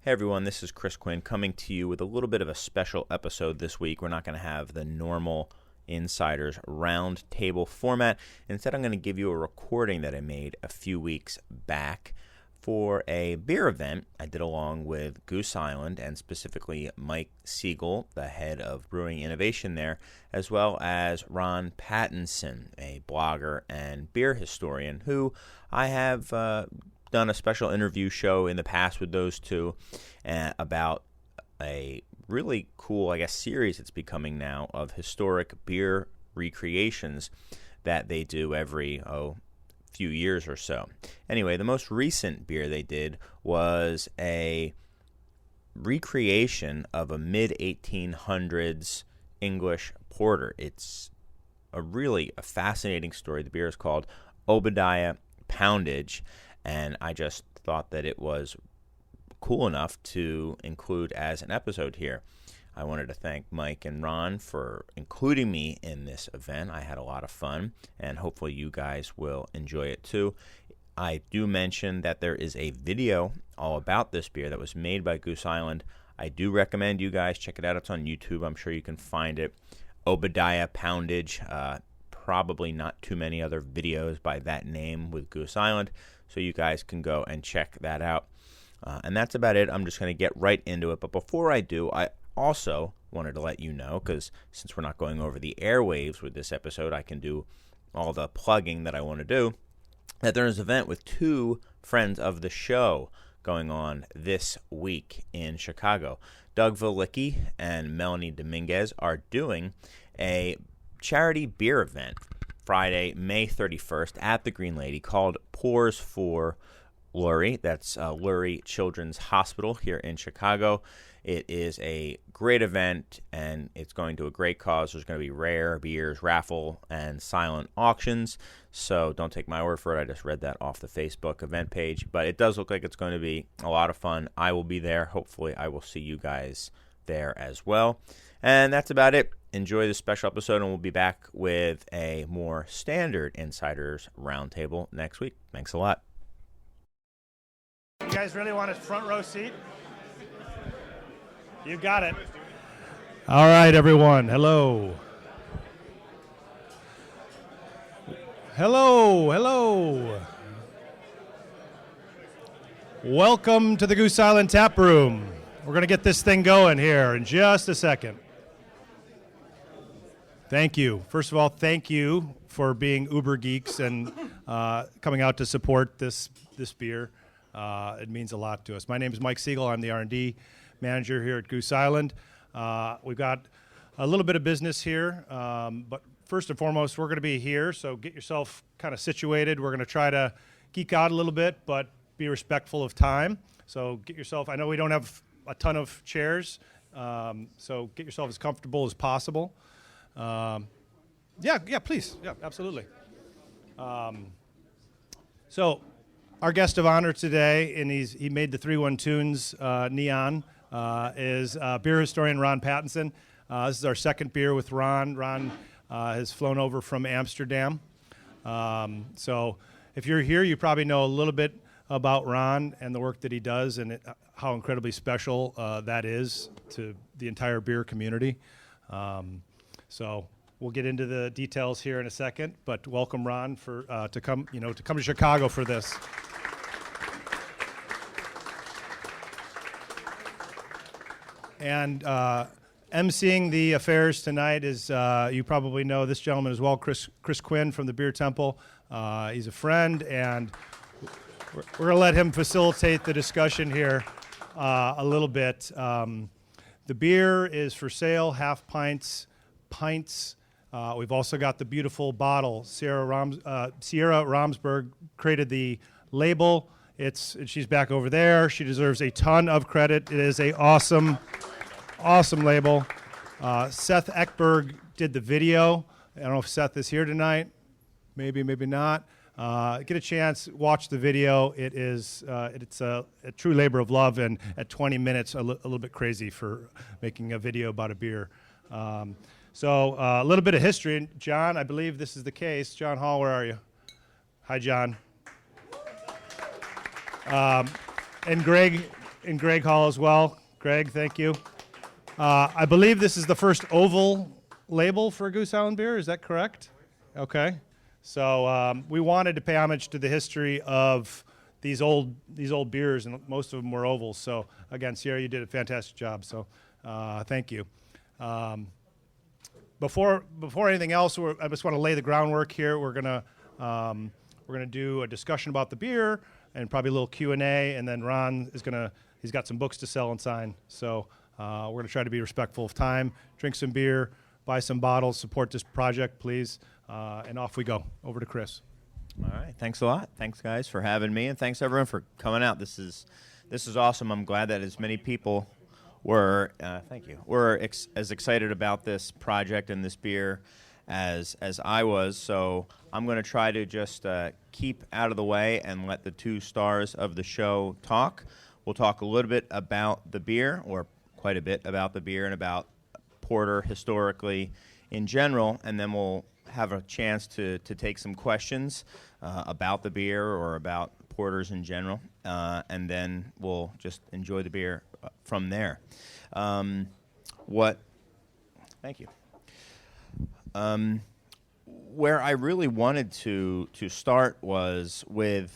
Hey everyone, this is Chris Quinn coming to you with a little bit of a special episode this week. We're not going to have the normal Insiders Roundtable format. Instead, I'm going to give you a recording that I made a few weeks back for a beer event I did along with Goose Island and specifically Mike Siegel, the head of brewing innovation there, as well as Ron Pattinson, a blogger and beer historian who I have done a special interview show in the past with those two about a really cool, series it's becoming now of historic beer recreations that they do every few years or so. Anyway, the most recent beer they did was a recreation of a mid-1800s English porter. It's a fascinating story. The beer is called Obadiah Poundage, and I just thought that it was cool enough to include as an episode here. I wanted to thank Mike and Ron for including me in this event. I had a lot of fun, and hopefully you guys will enjoy it too. I do mention that there is a video all about this beer that was made by Goose Island. I do recommend you guys check it out. It's on YouTube. I'm sure you can find it. Obadiah Poundage. Probably not too many other videos by that name with Goose Island, so you guys can go and check that out. And that's about it. I'm just going to get right into it. But before I do, I also wanted to let you know, because since we're not going over the airwaves with this episode, I can do all the plugging that I want to do, that there's an event with two friends of the show going on this week in Chicago. Doug Valicki and Melanie Dominguez are doing a charity beer event Friday, May 31st at the Green Lady called Pours for Lurie. That's Lurie Children's Hospital here in Chicago. It is a great event, and it's going to a great cause. There's going to be rare beers, raffle, and silent auctions. So don't take my word for it. I just read that off the Facebook event page. But it does look like it's going to be a lot of fun. I will be there. Hopefully I will see you guys there as well. And that's about it. Enjoy this special episode, and we'll be back with a more standard Insiders Roundtable next week. Thanks a lot. You guys really want a front row seat? You got it. All right, everyone. Hello. Hello. Welcome to the Goose Island Tap Room. We're going to get this thing going here in just a second. Thank you. First of all, thank you for being Uber geeks and coming out to support this beer. It means a lot to us. My name is Mike Siegel. I'm the R&D manager here at Goose Island. We've got a little bit of business here, but first and foremost, we're going to be here, so get yourself kind of situated. We're going to try to geek out a little bit, but be respectful of time. So get yourself, I know we don't have a ton of chairs, so get yourself as comfortable as possible. Yeah, please. Yeah, absolutely. So our guest of honor today, and he made the 3-1 Tunes neon, is beer historian Ron Pattinson. This is our second beer with Ron. Ron has flown over from Amsterdam. So if you're here, you probably know a little bit about Ron and the work that he does, and how incredibly special that is to the entire beer community. So we'll get into the details here in a second, but welcome Ron to come to Chicago for this. And emceeing the affairs tonight is, you probably know this gentleman as well, Chris Quinn from the Beer Temple. He's a friend, and we're going to let him facilitate the discussion here a little bit. The beer is for sale, half pints. We've also got the beautiful bottle. Sierra Romsberg created the label. She's back over there. She deserves a ton of credit. It is a awesome label. Seth Ekberg did the video. I don't know if Seth is here tonight. Maybe not. Get a chance, watch the video. It's a true labor of love, and at 20 minutes, a little bit crazy for making a video about a beer. So a little bit of history. John, I believe this is the case. John Hall, where are you? Hi, John. And Greg in Greg Hall as well. Greg, thank you. I believe this is the first oval label for Goose Island beer. Is that correct? Okay. So we wanted to pay homage to the history of these old beers, and most of them were ovals. So again, Sierra, you did a fantastic job. So thank you. Before anything else, I just want to lay the groundwork here. We're gonna do a discussion about the beer and probably a little Q&A, and then Ron is he's got some books to sell and sign. So we're gonna try to be respectful of time, drink some beer, buy some bottles, support this project, please, and off we go. Over to Chris. All right, thanks a lot. Thanks, guys, for having me, and thanks everyone for coming out. This is awesome. I'm glad that as many people were as excited about this project and this beer as I was. So I'm going to try to just keep out of the way and let the two stars of the show talk. We'll talk a little bit about the beer, or quite a bit about the beer, and about porter historically in general, and then we'll have a chance to take some questions about the beer or about porters in general, and then we'll just enjoy the beer from there. Thank you. Where I really wanted to start was with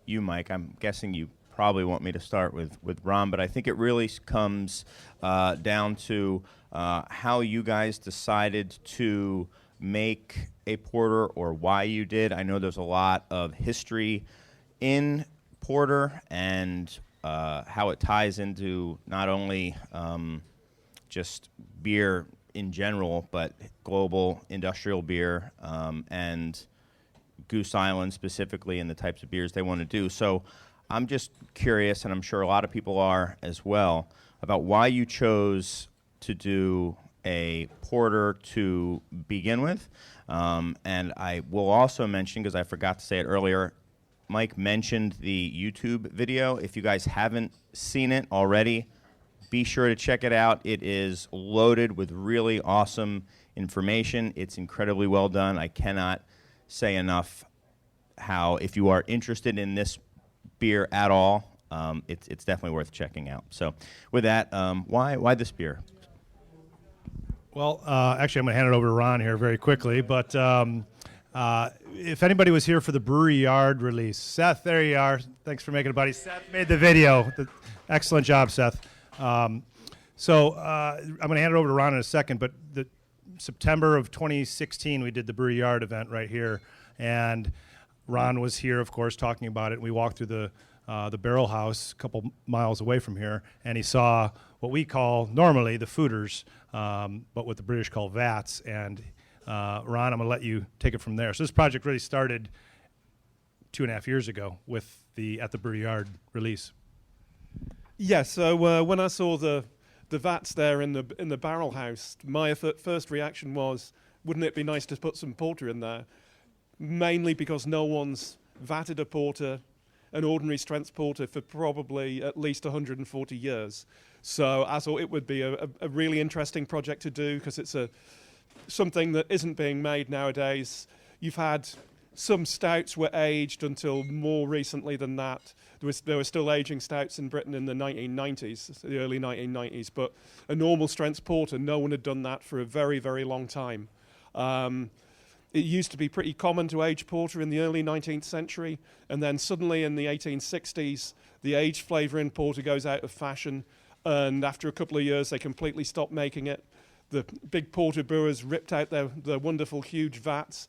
you, Mike. I'm guessing you probably want me to start with Ron, but I think it really comes down to how you guys decided to make a porter, or why you did. I know there's a lot of history in porter, and how it ties into not only just beer in general, but global industrial beer, and Goose Island specifically, and the types of beers they want to do. So I'm just curious, and I'm sure a lot of people are as well, about why you chose to do a porter to begin with. And I will also mention, because I forgot to say it earlier, Mike mentioned the YouTube video. If you guys haven't seen it already, be sure to check it out. It is loaded with really awesome information. It's incredibly well done. I cannot say enough how, if you are interested in this beer at all, it's definitely worth checking out. So with that, why this beer? Well, actually, I'm going to hand it over to Ron here very quickly, but if anybody was here for the Brewery Yard release, Seth, there you are. Thanks for making it, buddy. Seth made the video. Excellent job, Seth. So I'm going to hand it over to Ron in a second, but the September of 2016, we did the Brewery Yard event right here, and Ron was here, of course, talking about it. We walked through the barrel house a couple miles away from here, and he saw what we call normally the fooders, but what the British call vats. And Ron, I'm going to let you take it from there. So this project really started 2.5 years ago with at the Brewery Yard release. Yeah, so when I saw the vats there in the barrel house, my first reaction was, wouldn't it be nice to put some porter in there? Mainly because no one's vatted a porter, an ordinary strength porter, for probably at least 140 years. So I thought it would be a really interesting project to do, because it's something that isn't being made nowadays. You've had some stouts were aged until more recently than that. There were still aging stouts in Britain in the 1990s, the early 1990s, but a normal strength porter, no one had done that for a very, very long time. It used to be pretty common to age porter in the early 19th century, and then suddenly in the 1860s, the aged flavour in porter goes out of fashion, and after a couple of years, they completely stopped making it. The big porter brewers ripped out their wonderful, huge vats.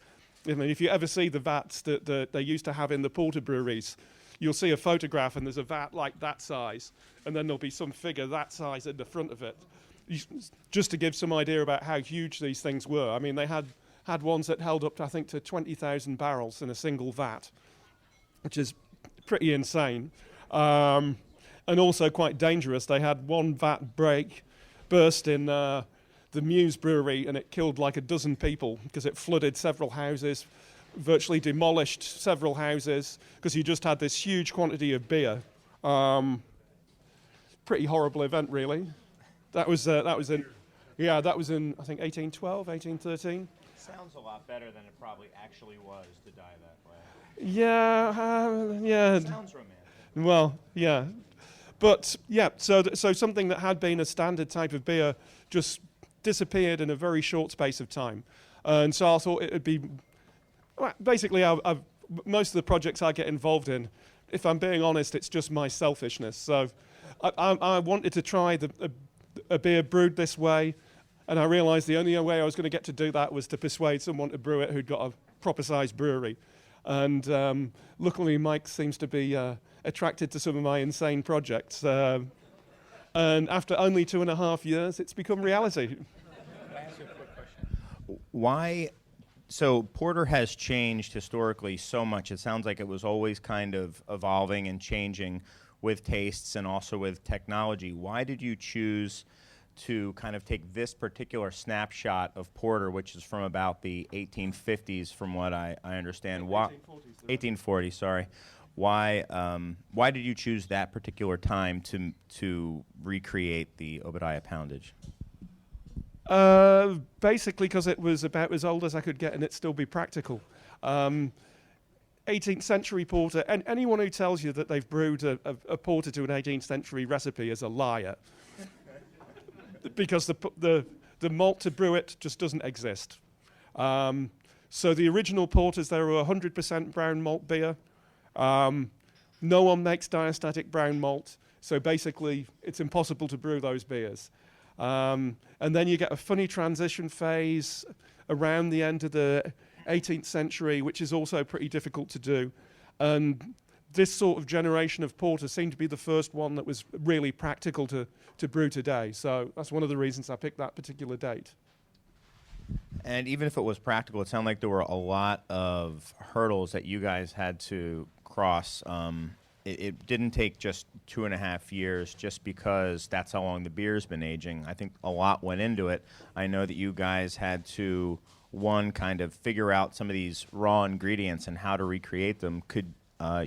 I mean, if you ever see the vats that they used to have in the porter breweries, you'll see a photograph, and there's a vat like that size, and then there'll be some figure that size in the front of it. Just to give some idea about how huge these things were. I mean, they had ones that held up to, I think, to 20,000 barrels in a single vat, which is pretty insane. And also quite dangerous. They had one vat burst in the Muse Brewery, and it killed like a dozen people because it flooded several houses, virtually demolished several houses, because you just had this huge quantity of beer. Pretty horrible event, really. That was in I think 1812, 1813. Sounds a lot better than it probably actually was to die that way. Yeah. Sounds romantic. Well, yeah. But yeah, so something that had been a standard type of beer just disappeared in a very short space of time. And so I thought it would be, well, basically most of the projects I get involved in, if I'm being honest, it's just my selfishness. So I wanted to try a beer brewed this way, and I realized the only way I was going to get to do that was to persuade someone to brew it who'd got a proper sized brewery. And luckily Mike seems to be attracted to some of my insane projects. And after only 2.5 years, it's become reality. Can I ask you a quick question? Why? So porter has changed historically so much. It sounds like it was always kind of evolving and changing with tastes and also with technology. Why did you choose to kind of take this particular snapshot of porter, which is from about the 1850s, from what I understand? 1840, sorry. Why did you choose that particular time to recreate the Obadiah Poundage? Basically because it was about as old as I could get and it still be practical. 18th century porter, and anyone who tells you that they've brewed a porter to an 18th century recipe is a liar. Because the malt to brew it just doesn't exist. So the original porters, they were 100% brown malt beer. No one makes diastatic brown malt, so basically it's impossible to brew those beers. And then you get a funny transition phase around the end of the 18th century, which is also pretty difficult to do. And this sort of generation of porter seemed to be the first one that was really practical to brew today. So that's one of the reasons I picked that particular date. And even if it was practical, it sounded like there were a lot of hurdles that you guys had to cross. It didn't take just 2.5 years just because that's how long the beer's been aging. I think a lot went into it. I know that you guys had to, one, kind of figure out some of these raw ingredients and how to recreate them. Could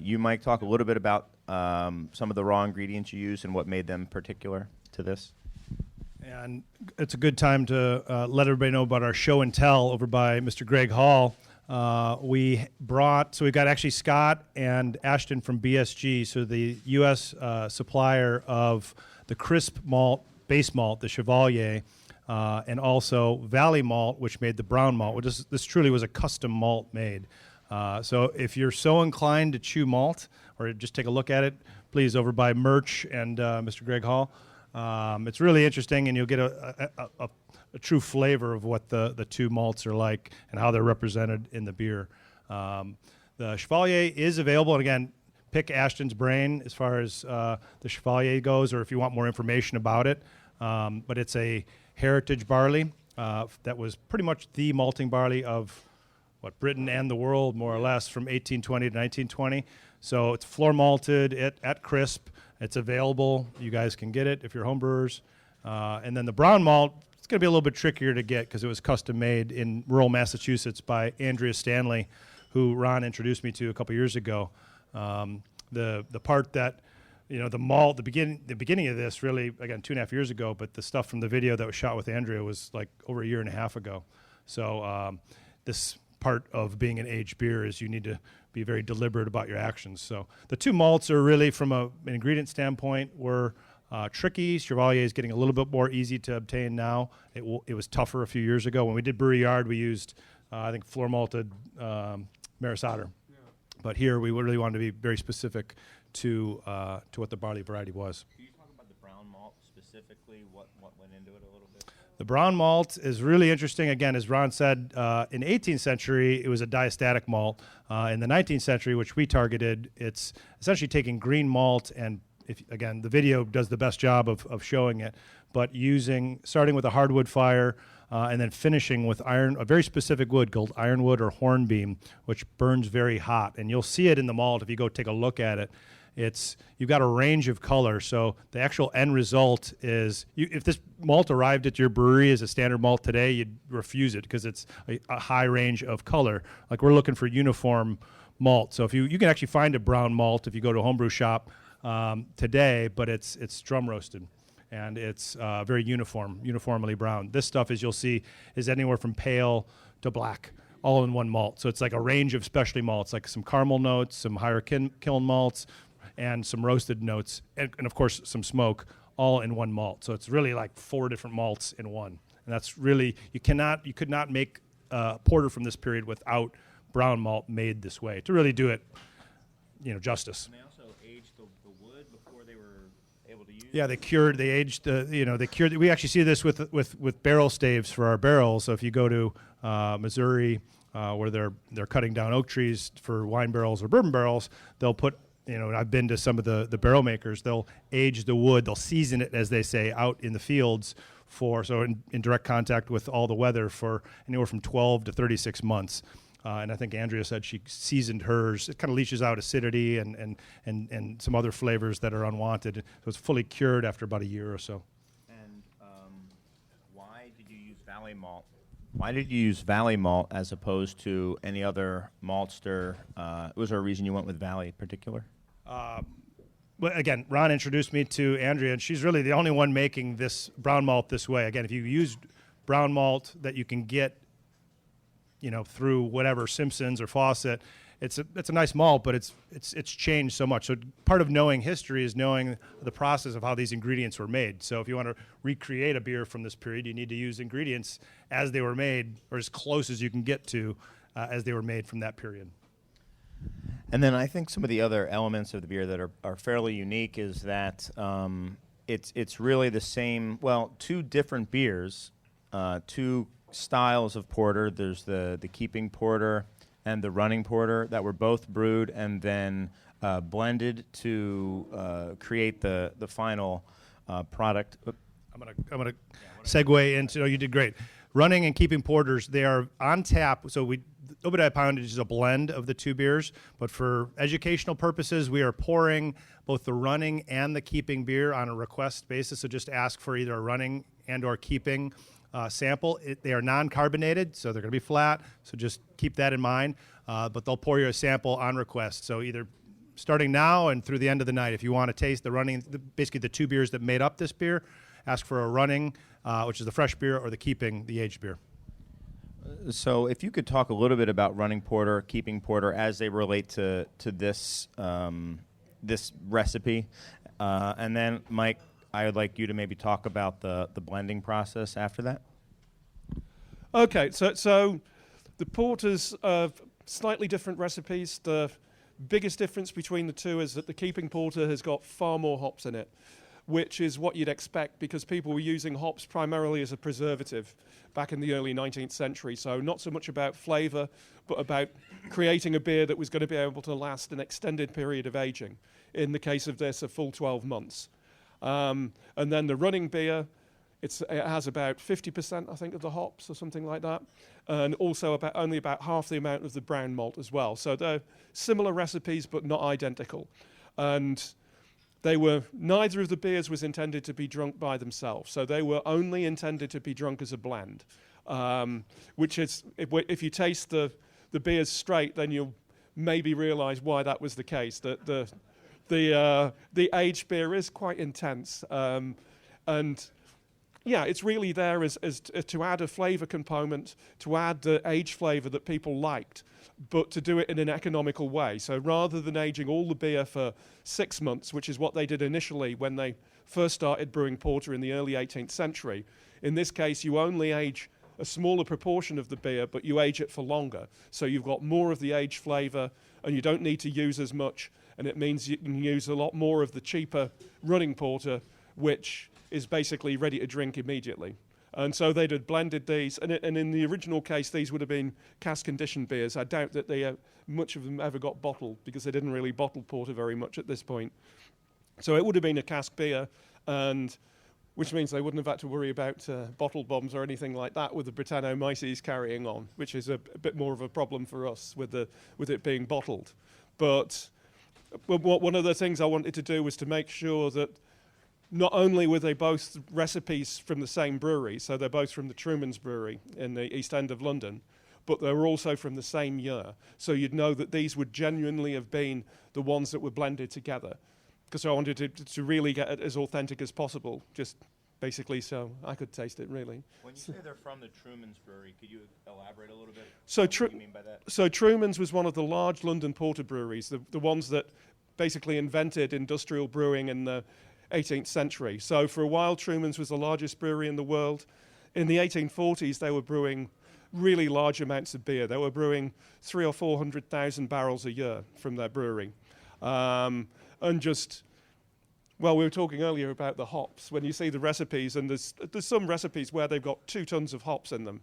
you, Mike, talk a little bit about some of the raw ingredients you used and what made them particular to this? And it's a good time to let everybody know about our show and tell over by Mr. Greg Hall. We've got actually Scott and Ashton from BSG, so the U.S. Supplier of the crisp malt, base malt, the Chevalier, and also Valley Malt, which made the brown malt. This truly was a custom malt made. So if you're so inclined to chew malt or just take a look at it, please, over by Merch and Mr. Greg Hall. It's really interesting, and you'll get a true flavor of what the two malts are like and how they're represented in the beer. The Chevalier is available, and again, pick Ashton's brain as far as the Chevalier goes, or if you want more information about it. But it's a heritage barley that was pretty much the malting barley of Britain and the world, more or less, from 1820 to 1920. So it's floor malted at crisp. It's available. You guys can get it if you're home brewers. And then the brown malt, it's going to be a little bit trickier to get because it was custom made in rural Massachusetts by Andrea Stanley, who Ron introduced me to a couple years ago. The part that, the malt, the beginning of this really, again, 2.5 years ago, but the stuff from the video that was shot with Andrea was like over 1.5 years ago. So this part of being an aged beer is you need to be very deliberate about your actions. So the two malts are really, from an ingredient standpoint, were tricky. Chevalier is getting a little bit more easy to obtain now. It was tougher a few years ago. When we did Brewery Yard, we used, I think, floor malted Maris Otter. Yeah. But here we really wanted to be very specific to what the barley variety was. Can you talk about the brown malt specifically? What went into it a little bit? The brown malt is really interesting. Again, as Ron said, in the 18th century, it was a diastatic malt. In the 19th century, which we targeted, it's essentially taking green malt and, again, the video does the best job of showing it, but starting with a hardwood fire and then finishing with a very specific wood called ironwood or hornbeam, which burns very hot. And you'll see it in the malt if you go take a look at it. You've got a range of color, so the actual end result is, if this malt arrived at your brewery as a standard malt today, you'd refuse it because it's a high range of color. Like, we're looking for uniform malt. So if you can actually find a brown malt if you go to a homebrew shop today, but it's drum roasted and it's very uniformly brown. This stuff, as you'll see, is anywhere from pale to black, all in one malt. So it's like a range of specialty malts, like some caramel notes, some higher kiln malts, and some roasted notes, and of course some smoke, all in one malt. So it's really like 4 different malts in one. And that's really, you could not make porter from this period without brown malt made this way to really do it, justice. And they also aged the wood before they were able to use. Yeah, they aged they cured. We actually see this with barrel staves for our barrels. So if you go to Missouri, where they're cutting down oak trees for wine barrels or bourbon barrels, they'll put, I've been to some of the barrel makers. They'll age the wood. They'll season it, as they say, out in the fields in direct contact with all the weather for anywhere from 12 to 36 months. And I think Andrea said she seasoned hers. It kind of leaches out acidity and some other flavors that are unwanted. So it's fully cured after about a year or so. And why did you use Valley malt? Why did you use Valley malt as opposed to any other maltster? Was there a reason you went with Valley in particular? Well, again, Ron introduced me to Andrea, and she's really the only one making this brown malt this way. Again, if you use brown malt that you can get, through whatever Simpson's or Fawcett, it's a nice malt, but it's changed so much. So part of knowing history is knowing the process of how these ingredients were made. So if you want to recreate a beer from this period, you need to use ingredients as they were made, or as close as you can get to as they were made from that period. And then I think some of the other elements of the beer that are fairly unique is that it's really the same, two different beers, two styles of porter. There's the keeping porter and the running porter that were both brewed and then blended to create the final product. I'm gonna segue into. Oh, you did great. Running and keeping porters, they are on tap. So Obadiah Poundage is a blend of the two beers, but for educational purposes, we are pouring both the running and the keeping beer on a request basis. So just ask for either a running and or keeping sample. They are non-carbonated, so they're going to be flat. So just keep that in mind. But they'll pour you a sample on request. So either starting now and through the end of the night, if you want to taste the running, basically the two beers that made up this beer, ask for a running, which is the fresh beer, or the keeping, the aged beer. So if you could talk a little bit about running porter, keeping porter as they relate to this this recipe, and then Mike, I would like you to maybe talk about the blending process after that. Okay, so the porters are slightly different recipes. The biggest difference between the two is that the keeping porter has got far more hops in it, which is what you'd expect because people were using hops primarily as a preservative back in the early 19th century. So not so much about flavor, but about creating a beer that was going to be able to last an extended period of aging. In the case of this, a full 12 months. And then the running beer, it has about 50%, I think, of the hops or something like that. And also only about half the amount of the brown malt as well. So they're similar recipes, but not identical. And neither of the beers was intended to be drunk by themselves. So they were only intended to be drunk as a blend, which is, if you taste the beers straight, then you'll maybe realize why that was the case, that the aged beer is quite intense. And yeah, it's really there as to add a flavor component, to add the aged flavor that people liked, but to do it in an economical way. So rather than aging all the beer for 6 months, which is what they did initially when they first started brewing porter in the early 18th century, in this case you only age a smaller proportion of the beer, but you age it for longer. So you've got more of the aged flavor, and you don't need to use as much, and it means you can use a lot more of the cheaper running porter, which is basically ready to drink immediately. And so they'd have blended these, and in the original case, these would have been cask-conditioned beers. I doubt that much of them ever got bottled, because they didn't really bottle porter very much at this point. So it would have been a cask beer, and which means they wouldn't have had to worry about bottle bombs or anything like that with the Britannomyces carrying on, which is a bit more of a problem for us with it being bottled. But one of the things I wanted to do was to make sure that not only were they both recipes from the same brewery, so they're both from the Truman's Brewery in the East End of London, but they were also from the same year. So you'd know that these would genuinely have been the ones that were blended together. Because I wanted to really get it as authentic as possible, just basically so I could taste it, really. When you say they're from the Truman's Brewery, could you elaborate a little bit? So what do you mean by that? So Truman's was one of the large London porter breweries, the ones that basically invented industrial brewing in the 18th century. So for a while, Truman's was the largest brewery in the world. In the 1840s, they were brewing really large amounts of beer. They were brewing 300,000 or 400,000 barrels a year from their brewery. And just, well, we were talking earlier about the hops. When you see the recipes, and there's some recipes where they've got 2 tons of hops in them.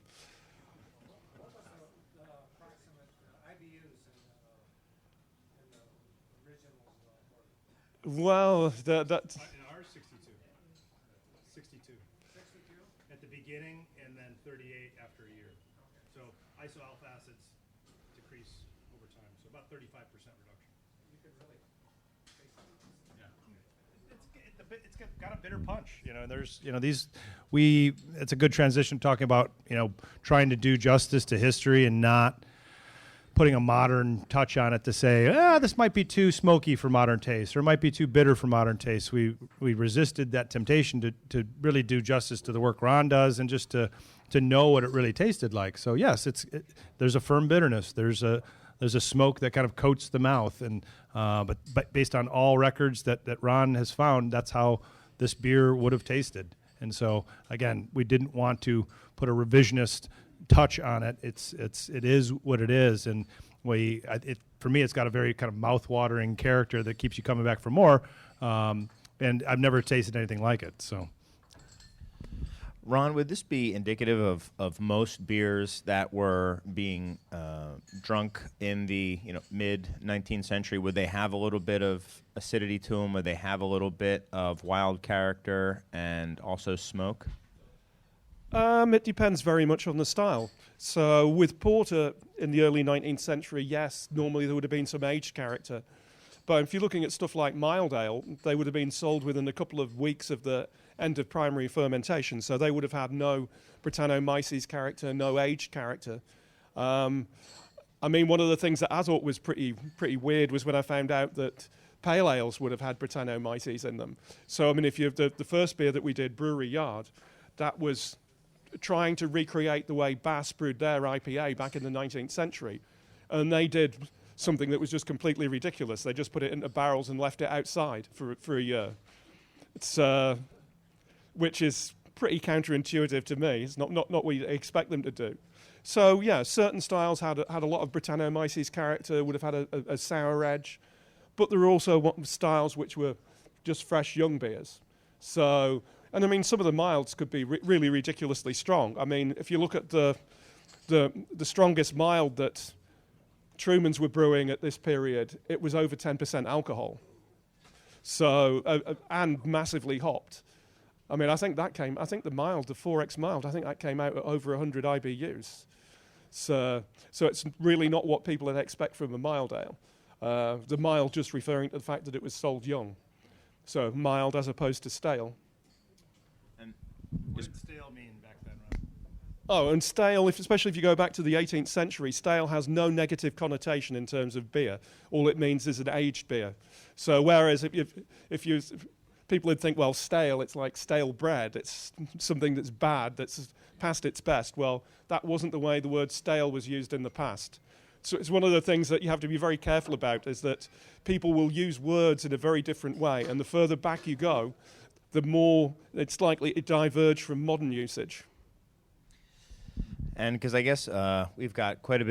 What was the approximate IBUs in the original Well, that in ours, 62. 62. 62? At the beginning, and then 38 after a year. So isoalpha acids decrease over time, so about 35% reduction. You can really taste it. Yeah. It's got a bitter punch, and there's, it's a good transition talking about, trying to do justice to history and not putting a modern touch on it to say, this might be too smoky for modern taste, or it might be too bitter for modern taste. We resisted that temptation to really do justice to the work Ron does, and just to know what it really tasted like. So yes, there's a firm bitterness. There's a smoke that kind of coats the mouth, and but based on all records that Ron has found, that's how this beer would have tasted. And so again, we didn't want to put a revisionist touch on it. It is what it is, and for me, it's got a very kind of mouth-watering character that keeps you coming back for more. And I've never tasted anything like it. So, Ron, would this be indicative of most beers that were being drunk in the mid 19th century? Would they have a little bit of acidity to them? Would they have a little bit of wild character and also smoke? It depends very much on the style. So with porter in the early 19th century, yes, normally there would have been some aged character. But if you're looking at stuff like mild ale, they would have been sold within a couple of weeks of the end of primary fermentation. So they would have had no Brettanomyces character, no aged character. One of the things that I thought was pretty weird was when I found out that pale ales would have had Brettanomyces in them. So, if you have the first beer that we did, Brewery Yard, that was trying to recreate the way Bass brewed their IPA back in the 19th century. And they did something that was just completely ridiculous. They just put it into barrels and left it outside for a year. It's which is pretty counterintuitive to me. It's not what you expect them to do. So yeah, certain styles had a lot of Brettanomyces character, would have had a sour edge, but there were also styles which were just fresh young beers. So, and some of the milds could be really ridiculously strong. If you look at the strongest mild that Truman's were brewing at this period, it was over 10% alcohol. So, and massively hopped. I think the mild, the 4X mild, I think that came out at over 100 IBUs. So it's really not what people would expect from a mild ale. The mild just referring to the fact that it was sold young. So mild as opposed to stale. And what did stale mean back then, Ron? Oh, and stale, especially if you go back to the 18th century, stale has no negative connotation in terms of beer. All it means is an aged beer. So whereas if people would think, well, stale, it's like stale bread. It's something that's bad, that's past its best. Well, that wasn't the way the word stale was used in the past. So it's one of the things that you have to be very careful about, is that people will use words in a very different way. And the further back you go, the more it's likely it diverge from modern usage. And because I guess we've got quite a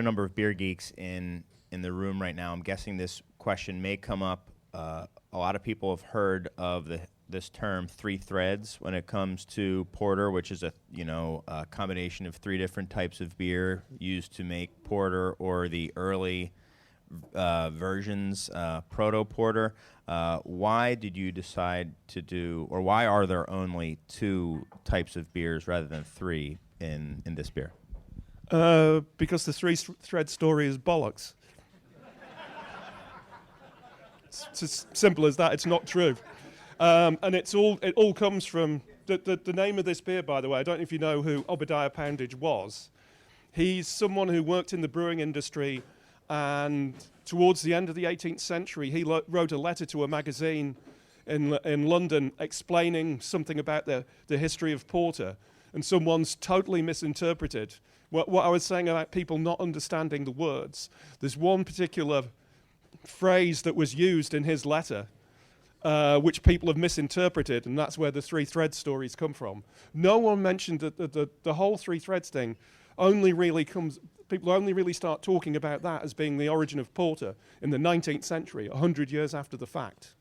number of beer geeks in the room right now, I'm guessing this question may come up. A lot of people have heard of this term 3 threads when it comes to porter, which is a combination of 3 different types of beer used to make porter, or the early versions, proto porter. Why did you decide to do, or why are there only 2 types of beers rather than 3 in this beer? Because the 3 thread story is bollocks. It's as simple as that. It's not true. And it all comes from the name of this beer, by the way. I don't know if you know who Obadiah Poundage was. He's someone who worked in the brewing industry, and towards the end of the 18th century, he wrote a letter to a magazine in London explaining something about the history of porter, and someone's totally misinterpreted what I was saying about people not understanding the words. There's one particular phrase that was used in his letter, which people have misinterpreted, and that's where the three threads stories come from. No one mentioned that the whole three threads thing only really comes. People only really start talking about that as being the origin of porter in the 19th century, 100 years after the fact.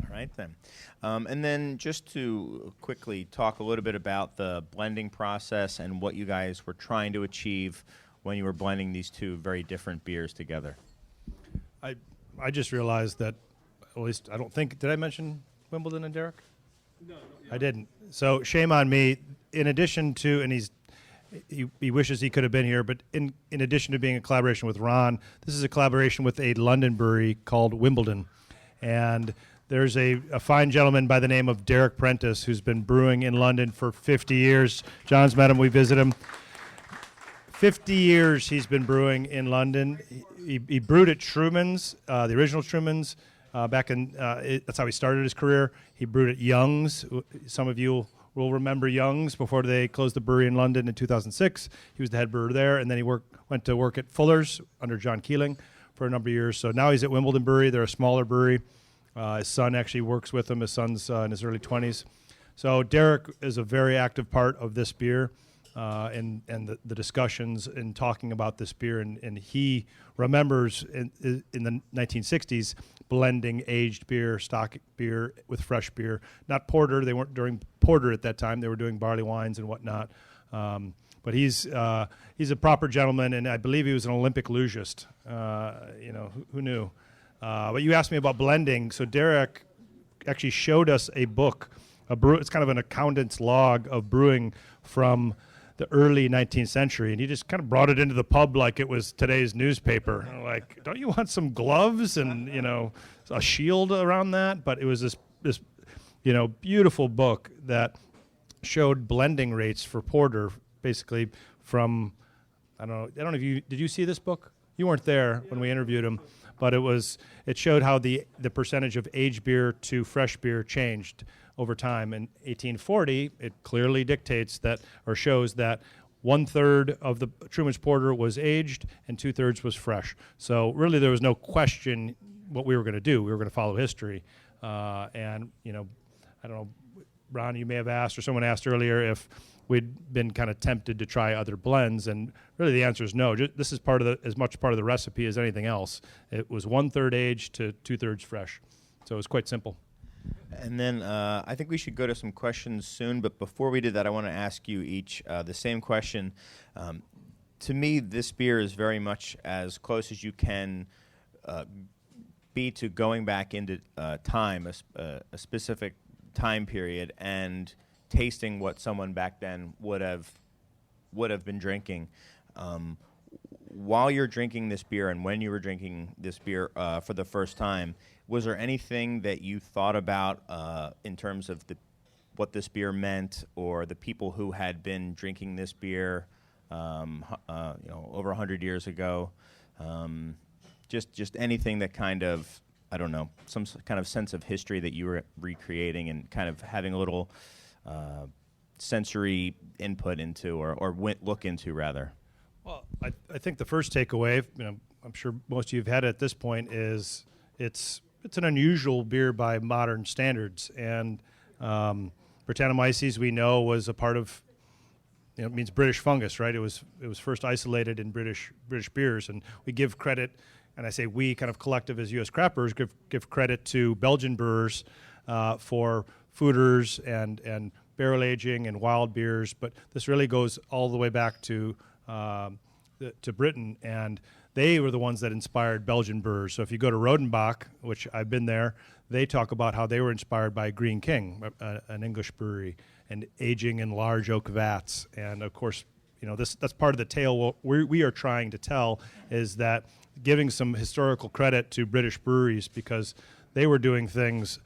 All right, then. And then just to quickly talk a little bit about the blending process and what you guys were trying to achieve when you were blending these two very different beers together. I just realized that, at least I don't think, did I mention Wimbledon and Derek? No, I didn't. So shame on me. In addition to, and he wishes he could have been here, but in addition to being a collaboration with Ron, this is a collaboration with a London brewery called Wimbledon. And there's a fine gentleman by the name of Derek Prentice who's been brewing in London for 50 years. John's met him, we visit him. 50 years he's been brewing in London. He brewed at Truman's, the original Truman's, back in, that's how he started his career. He brewed at Young's. Some of you will remember Young's before they closed the brewery in London in 2006. He was the head brewer there, and then he went to work at Fuller's under John Keeling for a number of years. So now he's at Wimbledon Brewery. They're a smaller brewery. His son actually works with him. His son's in his early 20s. So Derek is a very active part of this beer and the discussions in talking about this beer. And he remembers in the 1960s blending aged beer, stock beer with fresh beer. Not porter. They weren't doing porter at that time. They were doing barley wines and whatnot. But he's a proper gentleman, and I believe he was an Olympic lugist. Who knew? But you asked me about blending. So Derek actually showed us a book. It's kind of an accountant's log of brewing from the early 19th century, and he just kind of brought it into the pub like it was today's newspaper. And I'm like, don't you want some gloves and a shield around that? But it was this beautiful book that showed blending rates for porter, basically from I don't know if you did you see this book? You weren't there when we interviewed him, but it showed how the percentage of aged beer to fresh beer changed over time. In 1840, it clearly dictates that, or shows that 1/3 of the Truman's Porter was aged and 2/3 was fresh. So really there was no question what we were going to do. We were going to follow history. I don't know, Ron, you may have asked, or someone asked earlier if we'd been kind of tempted to try other blends, and really the answer is no. This is as much part of the recipe as anything else. It was 1/3 aged to 2/3 fresh. So it was quite simple. And then I think we should go to some questions soon, but before we do that, I want to ask you each the same question. To me, this beer is very much as close as you can be to going back into time, a specific time period, and tasting what someone back then would have been drinking. While you're drinking this beer and when you were drinking this beer for the first time, was there anything that you thought about in terms of what this beer meant, or the people who had been drinking this beer over 100 years ago? Just anything that kind of, I don't know, some kind of sense of history that you were recreating and kind of having a little sensory input into, or look into, rather. Well, I think the first takeaway, I'm sure most of you have had it at this point, is it's an unusual beer by modern standards. And Brettanomyces, we know, was a part of, it means British fungus, right? It was first isolated in British beers, and we give credit, and I say we, kind of collective as U.S. craft brewers, give credit to Belgian brewers for foeders and barrel aging and wild beers, but this really goes all the way back to Britain, and they were the ones that inspired Belgian brewers. So if you go to Rodenbach, which I've been there, they talk about how they were inspired by Green King, an English brewery, and aging in large oak vats. And of course, that's part of the tale we are trying to tell, is that giving some historical credit to British breweries, because they were doing things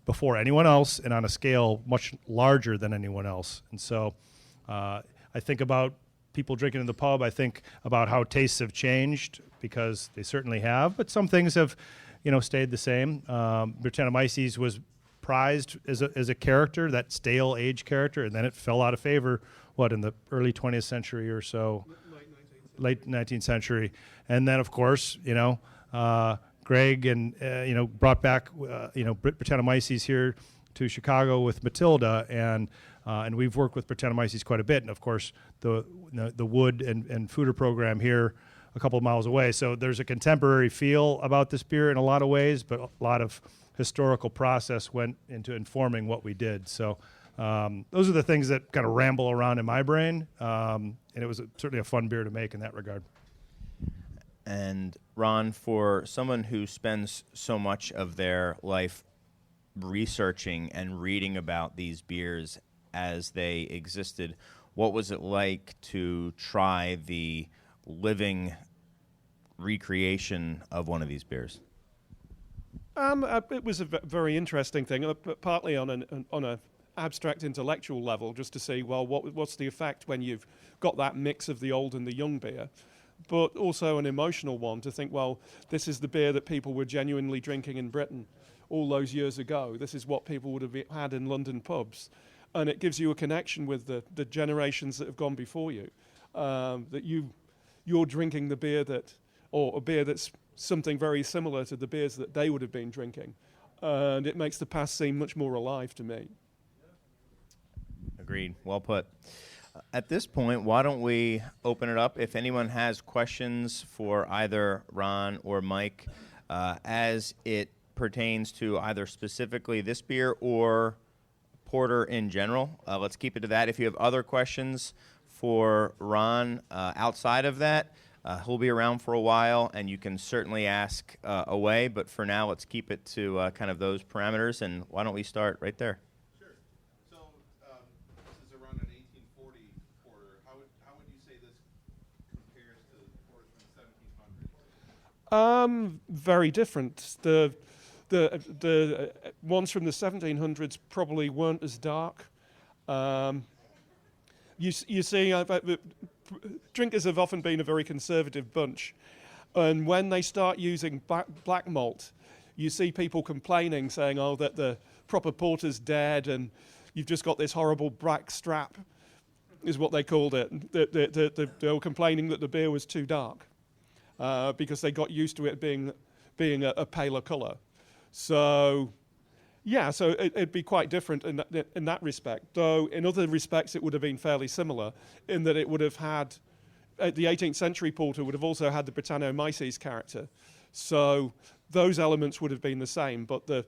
before anyone else and on a scale much larger than anyone else. And so I think about people drinking in the pub. I think about how tastes have changed, because they certainly have, but some things have, stayed the same. Brettanomyces was prized as a character, that stale age character, and then it fell out of favor, in the early 20th century or so? late 19th century. And then, of course, Greg and, brought back, Brettanomyces here to Chicago with Matilda, and we've worked with Brettanomyces quite a bit. And, of course, the wood and foeder program here a couple of miles away. So there's a contemporary feel about this beer in a lot of ways, but a lot of historical process went into informing what we did. So those are the things that kind of ramble around in my brain, and it was certainly a fun beer to make in that regard. And Ron, for someone who spends so much of their life researching and reading about these beers as they existed, what was it like to try the living recreation of one of these beers? It was a very interesting thing, partly on an abstract intellectual level, just to see, well, what's the effect when you've got that mix of the old and the young beer, but also an emotional one to think, well, this is the beer that people were genuinely drinking in Britain all those years ago. This is what people would have had in London pubs. And it gives you a connection with the generations that have gone before you, that you're drinking the beer or a beer that's something very similar to the beers that they would have been drinking. And it makes the past seem much more alive to me. Agreed. Well put. At this point, why don't we open it up? If anyone has questions for either Ron or Mike as it pertains to either specifically this beer or porter in general, let's keep it to that. If you have other questions for Ron outside of that, he'll be around for a while, and you can certainly ask away. But for now, let's keep it to kind of those parameters. And why don't we start right there? Sure. So this is around an 1840 porter. How would you say this compares to the porters from the 1700s? Very different. The ones from the 1700s probably weren't as dark. You see, drinkers have often been a very conservative bunch. And when they start using black malt, you see people complaining, saying, oh, that the proper porter's dead and you've just got this horrible black strap, is what they called it. They were complaining that the beer was too dark because they got used to it being a paler colour. So, yeah, so it'd be quite different in that respect. Though in other respects it would have been fairly similar in that it would have had, the 18th century porter would have also had the Brettanomyces character. So those elements would have been the same, but the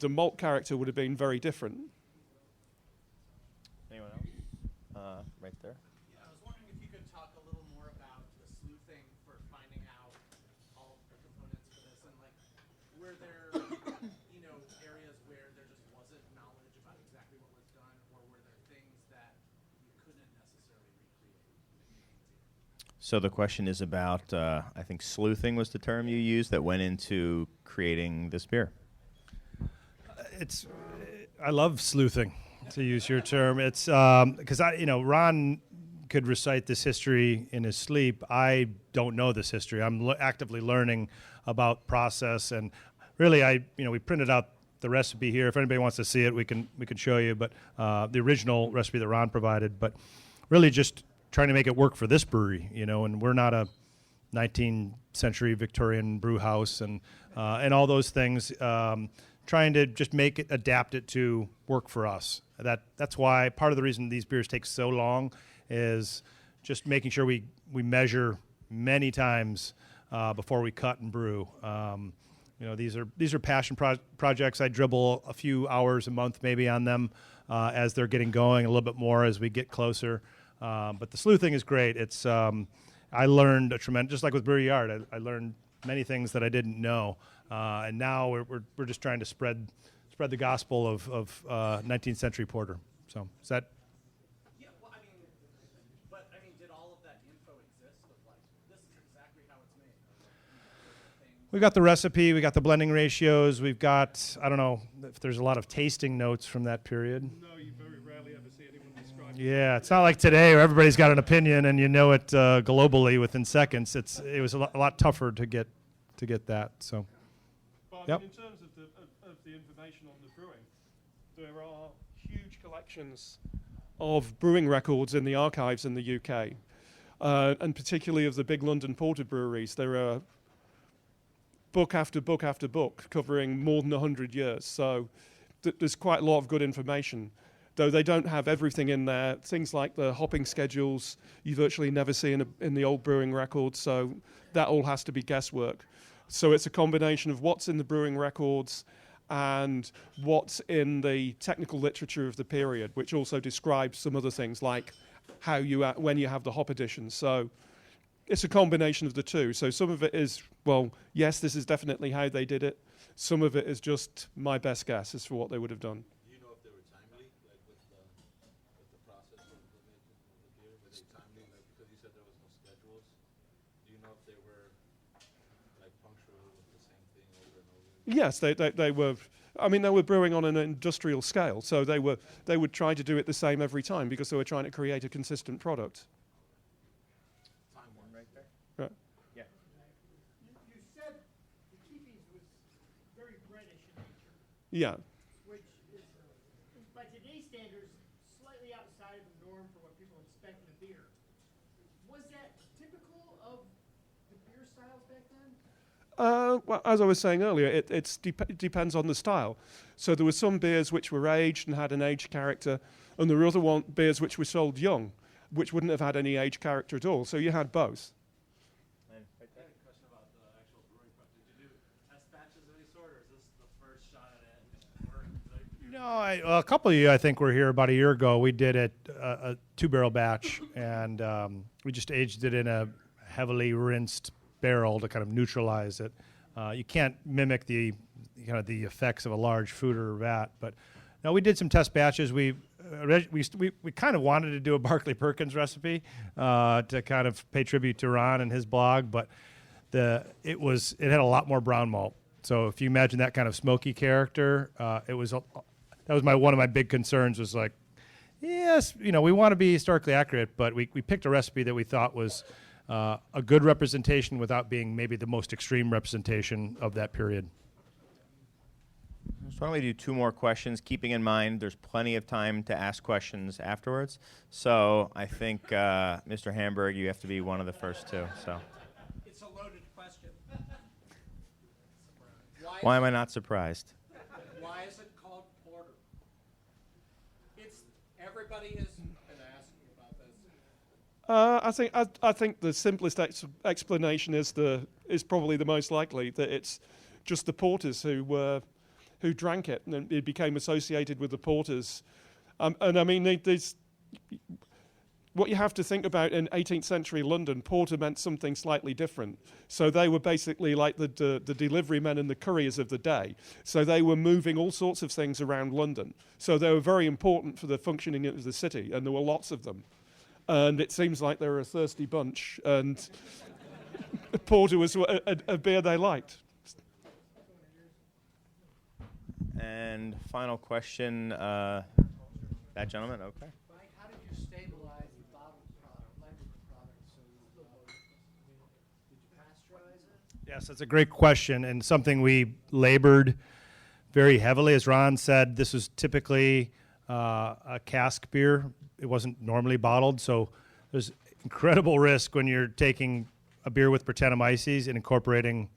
malt character would have been very different. Anyone else? Right there. Yeah, I was wondering if you could talk a little more about the sleuthing for finding out all the components for this, and like, were there, areas where there just wasn't knowledge about exactly what was done, or were there things that you couldn't necessarily recreate? So the question is about, I think sleuthing was the term you used that went into creating this beer. I love sleuthing, to use your term. It's because Ron could recite this history in his sleep. I don't know this history. I'm actively learning about process, and really, we printed out the recipe here. If anybody wants to see it, we can show you. But the original recipe that Ron provided, but really just trying to make it work for this brewery, and we're not a 19th century Victorian brew house and all those things. Trying to just adapt it to work for us. That's why part of the reason these beers take so long is just making sure we measure many times before we cut and brew. These are passion projects. I dribble a few hours a month maybe on them as they're getting going, a little bit more as we get closer. But the sleuthing is great. It's I learned a tremendous, just like with Brewery Yard, I learned many things that I didn't know. And now we're just trying to spread the gospel of 19th century porter. So is that? Yeah, well, did all of that info exist? Of like, this is exactly how it's made. We got the recipe, we got the blending ratios, we've got, I don't know if there's a lot of tasting notes from that period. No, you very rarely ever see anyone describe it. Yeah, it's not like today where everybody's got an opinion and you know it globally within seconds. It was a lot tougher to get that. So. But Yep. in terms of the information on the brewing, there are huge collections of brewing records in the archives in the UK. and particularly of the big London porter breweries. There are book after book after book covering more than 100 years. So there's quite a lot of good information, though they don't have everything in there. Things like the hopping schedules you virtually never see in the old brewing records, so that all has to be guesswork. So it's a combination of what's in the brewing records and what's in the technical literature of the period, which also describes some other things like how when you have the hop additions. So it's a combination of the two. So some of it is, well, yes, this is definitely how they did it. Some of it is just my best guess as for what they would have done. Do you know if they were timely, like with the process of the making of the beer? Were they timely, like because you said there was no schedules? Do you know if they were like punctual with the same thing over and over? Yes, they were. I mean, they were brewing on an industrial scale, so they would try to do it the same every time because they were trying to create a consistent product. Time one right there. Right. Yeah. You said the Keepies was very British in nature, Yeah. which is, by today's standards, slightly outside of the norm for what people expect in a beer. Was that typical of the beer styles back then? Well, as I was saying earlier, it depends on the style. So there were some beers which were aged and had an aged character, and there were other beers which were sold young, which wouldn't have had any aged character at all. So you had both. I had a question about the actual brewing process. Did you do test batches of any sort, or is this the first shot at it? No, a couple of you, I think, were here about a year ago. We did a 2-barrel batch, and we just aged it in a heavily rinsed barrel to kind of neutralize it. You can't mimic the effects of a large foeder vat, but no, we did some test batches. We kind of wanted to do a Barclay Perkins recipe to kind of pay tribute to Ron and his blog, but it had a lot more brown malt. So if you imagine that kind of smoky character, that was one of my big concerns. Was like, yes, we want to be historically accurate, but we picked a recipe that we thought was a good representation without being maybe the most extreme representation of that period. So why don't we do 2 more questions, keeping in mind there's plenty of time to ask questions afterwards. So I think, Mr. Hamburg, you have to be one of the first 2. So It's a loaded question. why am I not surprised? Why is it called porter? Everybody has been asking about this. I think the simplest explanation is probably the most likely, that it's just the porters who drank it, and it became associated with the porters. And I mean, what you have to think about in 18th century London, porter meant something slightly different. So they were basically like the delivery men and the couriers of the day. So they were moving all sorts of things around London. So they were very important for the functioning of the city, and there were lots of them. And it seems like they were a thirsty bunch, and porter was a beer they liked. And final question, that gentleman, okay. Mike, how did you stabilize the bottled product, blended product? So, did you pasteurize it? Yes, that's a great question, and something we labored very heavily. As Ron said, this was typically a cask beer. It wasn't normally bottled, so there's incredible risk when you're taking a beer with Brettanomyces and incorporating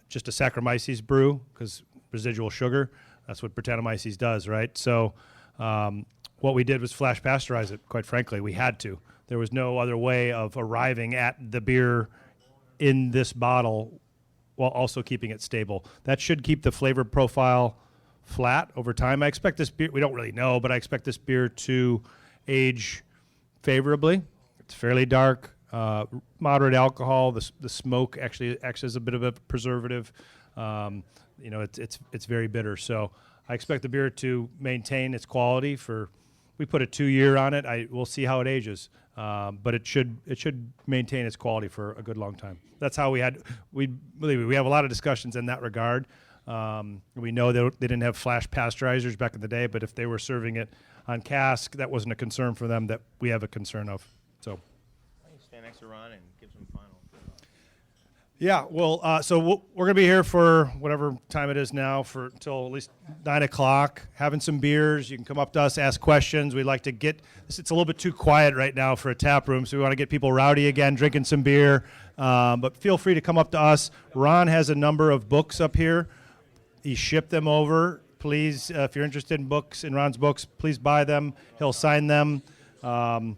just a Saccharomyces brew, because residual sugar, that's what Brettanomyces does, right? So what we did was flash pasteurize it, quite frankly. We had to. There was no other way of arriving at the beer in this bottle while also keeping it stable. That should keep the flavor profile flat over time. I expect this beer, we don't really know, but I expect this beer to age favorably. It's fairly dark, moderate alcohol. The smoke actually acts as a bit of a preservative. It's very bitter. So I expect the beer to maintain its quality we put a 2-year on it. We'll see how it ages. But it should maintain its quality for a good long time. That's how we have a lot of discussions in that regard. We know they didn't have flash pasteurizers back in the day, but if they were serving it on cask, that wasn't a concern for them that we have a concern of. So, Stand next to Ron and give some final. Yeah, well, so we're going to be here for whatever time it is now, for until at least 9 o'clock, having some beers. You can come up to us, ask questions. We'd like to get, it's a little bit too quiet right now for a tap room, so we want to get people rowdy again, drinking some beer. But feel free to come up to us. Ron has a number of books up here. He shipped them over. Please, if you're interested in books, in Ron's books, please buy them. He'll sign them. Again,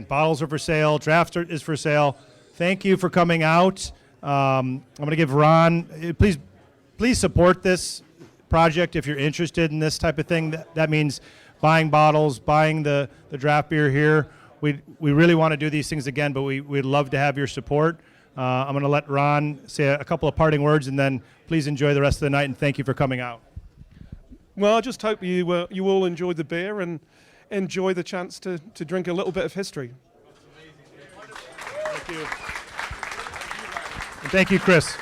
bottles are for sale. Draft is for sale. Thank you for coming out. I'm going to give Ron, please support this project if you're interested in this type of thing. That means buying bottles, buying the draft beer here. We really want to do these things again, but we'd love to have your support. I'm going to let Ron say a couple of parting words, and then please enjoy the rest of the night, and thank you for coming out. Well, I just hope you all enjoyed the beer and enjoy the chance to drink a little bit of history. Thank you. And thank you, Chris.